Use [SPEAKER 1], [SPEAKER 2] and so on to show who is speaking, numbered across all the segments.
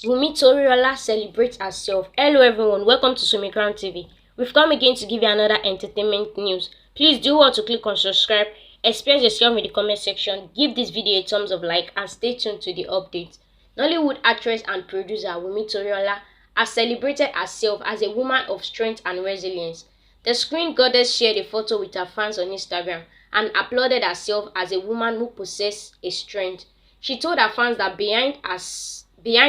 [SPEAKER 1] Wumi Toriola celebrates herself. Hello everyone, welcome to Sumi Crown TV. We've come again to give you another entertainment news. Please do want to click on subscribe, express yourself in the comment section, give this video a thumbs up like, and stay tuned to the updates. Nollywood actress and producer Wumi Toriola has celebrated herself as a woman of strength and resilience. The screen goddess shared a photo with her fans on Instagram and applauded herself as a woman who possesses a strength. She told her fans that behind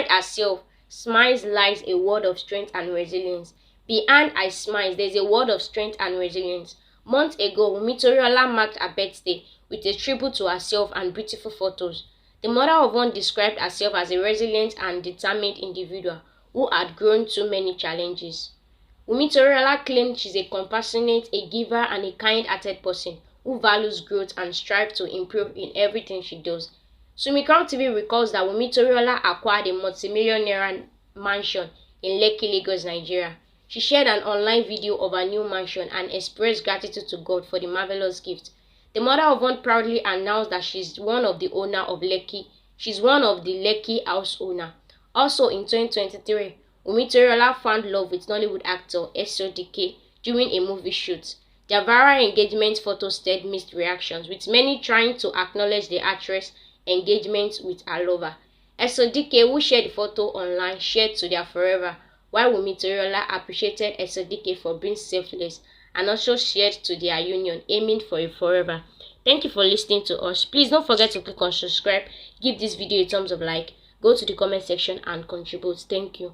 [SPEAKER 1] herself smiles lies a word of strength and resilience. Behind her smiles, there's a word of strength and resilience. Months ago, Wumi Toriola marked her birthday with a tribute to herself and beautiful photos. The mother of one described herself as a resilient and determined individual who had grown through many challenges. Wumi Toriola claimed she's a compassionate, a giver, and a kind-hearted person who values growth and strives to improve in everything she does. Sumi Crown TV recalls that Wumi Toriola acquired a multi-million mansion in Lekki, Lagos, Nigeria. She shared an online video of her new mansion and expressed gratitude to God for the marvelous gift. The mother of one proudly announced that she's one of the owner of Lekki. She's one of the Lekki house owner. Also in 2023, Wumi Toriola found love with Nollywood actor Adedimeji during a movie shoot. Their viral engagement photo stirred mixed reactions, with many trying to acknowledge the actress' engagement with her lover. Adedimeji, who shared the photo online, shared to their forever, while Wumi Toriola appreciated Adedimeji for being selfless and also shared to their union, aiming for a forever. Thank you for listening to us. Please don't forget to click on subscribe, give this video a thumbs up like, go to the comment section and contribute. Thank you.